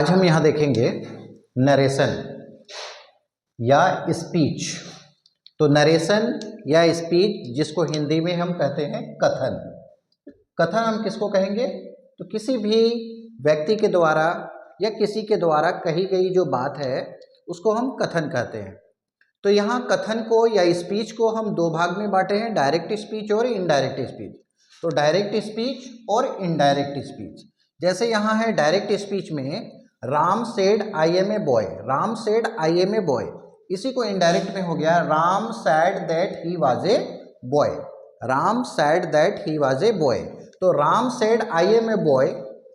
आज हम यहाँ देखेंगे नरेशन या स्पीच। तो नरेशन या स्पीच, जिसको हिंदी में हम कहते हैं कथन। कथन हम किसको कहेंगे? तो किसी भी व्यक्ति के द्वारा या किसी के द्वारा कही गई जो बात है उसको हम कथन कहते हैं। तो यहाँ कथन को या स्पीच को हम दो भाग में बांटे हैं, डायरेक्ट स्पीच और इनडायरेक्ट स्पीच। तो डायरेक्ट स्पीच और इनडायरेक्ट स्पीच, जैसे यहाँ है डायरेक्ट स्पीच में Ram said I am a boy, Ram said I am a boy, इसी को इनडायरेक्ट में हो गया Ram said that he was a boy, Ram said that he was a boy. तो Ram said I am a boy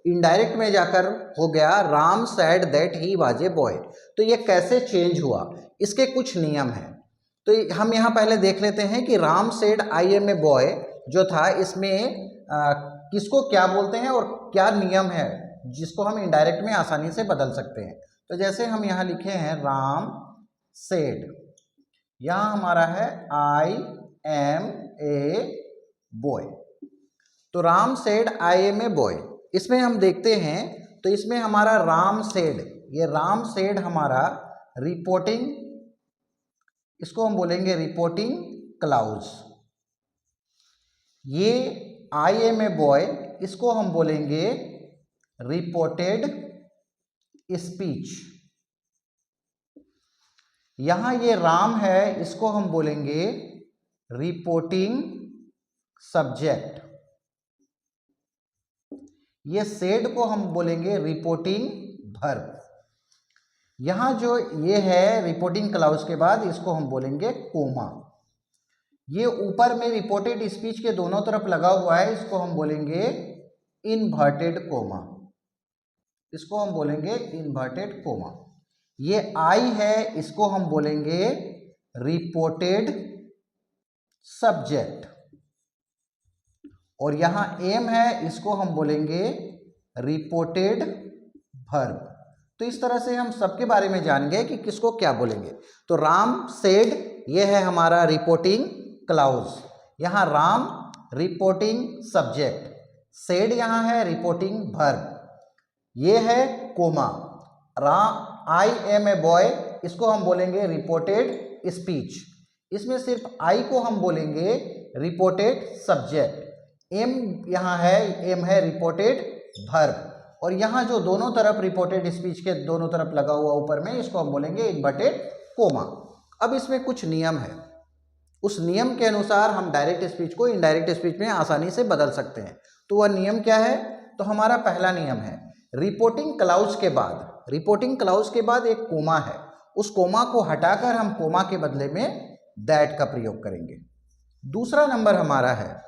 indirect में जाकर हो गया Ram said that he was a boy. तो ये कैसे चेंज हुआ, इसके कुछ नियम हैं। तो हम यहाँ पहले देख लेते हैं कि Ram said I am a boy जो था, इसमें किसको क्या बोलते हैं और क्या नियम है जिसको हम इनडायरेक्ट में आसानी से बदल सकते हैं। तो जैसे हम यहाँ लिखे हैं राम सेड, यहाँ हमारा है आई एम ए बॉय। तो Ram said I am a boy, इसमें हम देखते हैं तो इसमें हमारा राम सेड, ये राम सेड हमारा रिपोर्टिंग, इसको हम बोलेंगे रिपोर्टिंग क्लाउज। ये आई एम ए बॉय, इसको हम बोलेंगे रिपोर्टेड स्पीच। यहां ये राम है, इसको हम बोलेंगे रिपोर्टिंग सब्जेक्ट। ये सेड को हम बोलेंगे रिपोर्टिंग वर्ब। यहां जो ये है रिपोर्टिंग क्लाउज के बाद इसको हम बोलेंगे कोमा। ये ऊपर में रिपोर्टेड स्पीच के दोनों तरफ लगा हुआ है, इसको हम बोलेंगे इन्वर्टेड कोमा, इसको हम बोलेंगे इन्वर्टेड कोमा। ये आई है, इसको हम बोलेंगे रिपोर्टेड सब्जेक्ट। और यहां एम है, इसको हम बोलेंगे रिपोर्टेड वर्ब। तो इस तरह से हम सबके बारे में जान गए कि किसको क्या बोलेंगे। तो राम सेड, ये है हमारा रिपोर्टिंग क्लाउज, यहाँ राम रिपोर्टिंग सब्जेक्ट, सेड यहाँ है रिपोर्टिंग वर्ब, ये है comma. Ram I am a boy, इसको हम बोलेंगे रिपोर्टेड स्पीच, इसमें सिर्फ आई को हम बोलेंगे रिपोर्टेड सब्जेक्ट, एम यहाँ है, एम है रिपोर्टेड वर्ब, और यहाँ जो दोनों तरफ रिपोर्टेड स्पीच के दोनों तरफ लगा हुआ ऊपर में, इसको हम बोलेंगे इन्वर्टेड कोमा। अब इसमें कुछ नियम है, उस नियम के अनुसार हम डायरेक्ट स्पीच को इनडायरेक्ट स्पीच में आसानी से बदल सकते हैं। तो वह नियम क्या है? तो हमारा पहला नियम है रिपोर्टिंग क्लाउज के बाद, रिपोर्टिंग क्लाउज के बाद एक कोमा है, उस कोमा को हटाकर हम कोमा के बदले में दैट का प्रयोग करेंगे। दूसरा नंबर हमारा है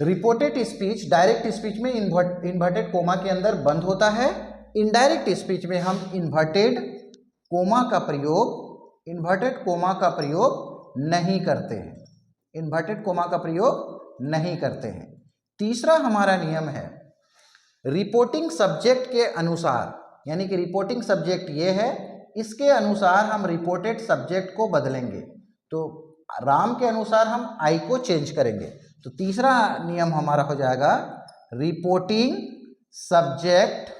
रिपोर्टेड स्पीच डायरेक्ट स्पीच में इन्वर्टेड कोमा के अंदर बंद होता है, इनडायरेक्ट स्पीच में हम इन्वर्टेड कोमा का प्रयोग, इन्वर्टेड कोमा का प्रयोग नहीं करते हैं, इन्वर्टेड कोमा का प्रयोग नहीं करते हैं। तीसरा हमारा नियम है रिपोर्टिंग सब्जेक्ट के अनुसार, यानी कि रिपोर्टिंग सब्जेक्ट ये है, इसके अनुसार हम रिपोर्टेड सब्जेक्ट को बदलेंगे। तो राम के अनुसार हम आई को चेंज करेंगे। तो तीसरा नियम हमारा हो जाएगा रिपोर्टिंग सब्जेक्ट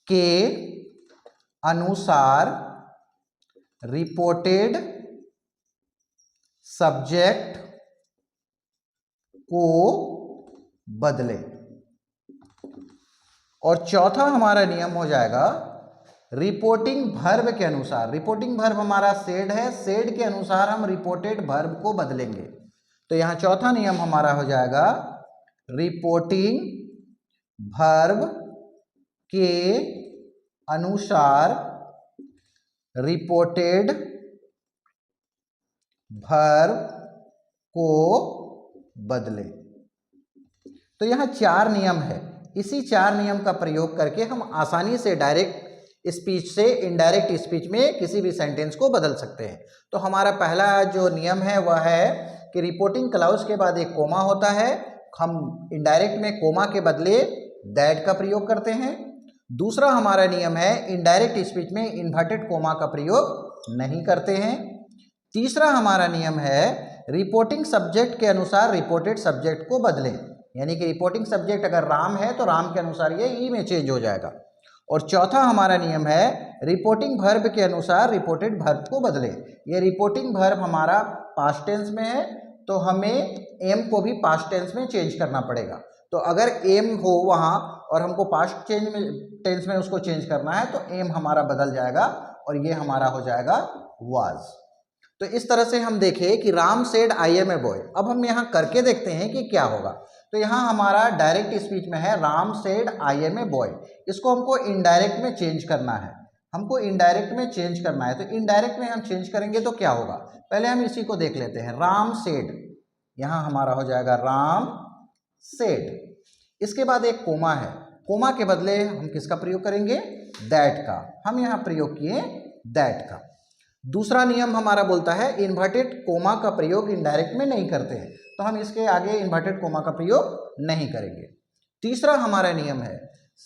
के अनुसार रिपोर्टेड सब्जेक्ट को बदले। और चौथा हमारा नियम हो जाएगा रिपोर्टिंग वर्ब के अनुसार, रिपोर्टिंग वर्ब हमारा सेड है, सेड के अनुसार हम रिपोर्टेड वर्ब को बदलेंगे। तो यहां चौथा नियम हमारा हो जाएगा रिपोर्टिंग वर्ब के अनुसार रिपोर्टेड वर्ब को बदले। तो यहाँ चार नियम है, इसी चार नियम का प्रयोग करके हम आसानी से डायरेक्ट स्पीच से इनडायरेक्ट स्पीच में किसी भी सेंटेंस को बदल सकते हैं। तो हमारा पहला जो नियम है वह है कि रिपोर्टिंग क्लाउज के बाद एक कोमा होता है, हम इनडायरेक्ट में कोमा के बदले दैट का प्रयोग करते हैं। दूसरा हमारा नियम है इनडायरेक्ट स्पीच में इन्वर्टेड कोमा का प्रयोग नहीं करते हैं। तीसरा हमारा नियम है रिपोर्टिंग सब्जेक्ट के अनुसार रिपोर्टेड सब्जेक्ट को बदलें। यानी कि रिपोर्टिंग सब्जेक्ट अगर राम है तो राम के अनुसार ये ई में चेंज हो जाएगा। और चौथा हमारा नियम है रिपोर्टिंग वर्ब के अनुसार रिपोर्टेड वर्ब को बदले। ये रिपोर्टिंग वर्ब हमारा पास्ट टेंस में है तो हमें एम को भी पास्ट टेंस में चेंज करना पड़ेगा। तो अगर एम हो वहाँ और हमको पास्ट टेंस में उसको चेंज करना है तो एम हमारा बदल जाएगा और ये हमारा हो जाएगा वाज। तो इस तरह से हम देखें कि Ram said I am a boy. अब हम यहाँ करके देखते हैं कि क्या होगा। तो यहाँ हमारा डायरेक्ट स्पीच में है Ram said I am a boy, इसको हमको इनडायरेक्ट में चेंज करना है, हमको इनडायरेक्ट में चेंज करना है। तो इनडायरेक्ट में हम चेंज करेंगे तो क्या होगा, पहले हम इसी को देख लेते हैं। राम सेड, यहाँ हमारा हो जाएगा राम सेड। इसके बाद एक कोमा है, कोमा के बदले हम किसका प्रयोग करेंगे, दैट का। हम यहाँ प्रयोग किए दैट का। दूसरा नियम हमारा बोलता है इन्वर्टेड कोमा का प्रयोग इनडायरेक्ट में नहीं करते हैं, तो हम इसके आगे इन्वर्टेड कोमा का प्रयोग नहीं करेंगे। तीसरा हमारा नियम है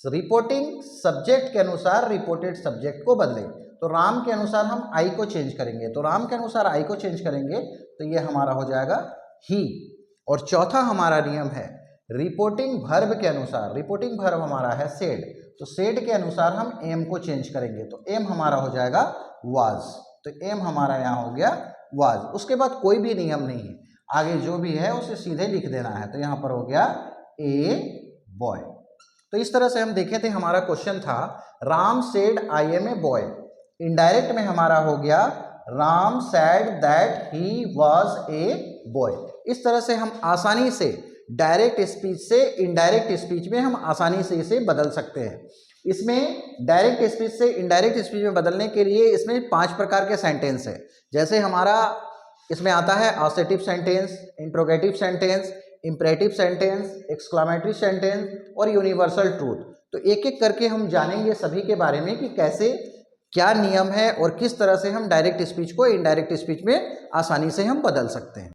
रिपोर्टिंग सब्जेक्ट के अनुसार रिपोर्टेड सब्जेक्ट को बदले। तो राम के अनुसार हम आई को चेंज करेंगे, तो राम के अनुसार आई को चेंज करेंगे तो ये हमारा हो जाएगा ही। और चौथा हमारा नियम है रिपोर्टिंग वर्ब के अनुसार, रिपोर्टिंग वर्ब हमारा है सेड, तो सेड के अनुसार हम एम को चेंज करेंगे, तो एम हमारा हो जाएगा वाज। तो एम हमारा यहाँ हो गया वाज। उसके बाद कोई भी नियम नहीं है, आगे जो भी है उसे सीधे लिख देना है। तो यहाँ पर हो गया ए बॉय। तो इस तरह से हम देखे थे, हमारा क्वेश्चन था Ram said I am a boy. Indirect में हमारा हो गया Ram said that he was a boy. इस तरह से हम आसानी से डायरेक्ट स्पीच से इनडायरेक्ट स्पीच में हम आसानी से इसे बदल सकते हैं। इसमें डायरेक्ट स्पीच से इनडायरेक्ट स्पीच में बदलने के लिए इसमें 5 प्रकार के सेंटेंस है। जैसे हमारा इसमें आता है assertive sentence, interrogative sentence, imperative sentence, exclamatory sentence और यूनिवर्सल ट्रूथ। तो एक एक करके हम जानेंगे सभी के बारे में कि कैसे क्या नियम है और किस तरह से हम डायरेक्ट स्पीच को इनडायरेक्ट स्पीच में आसानी से हम बदल सकते हैं।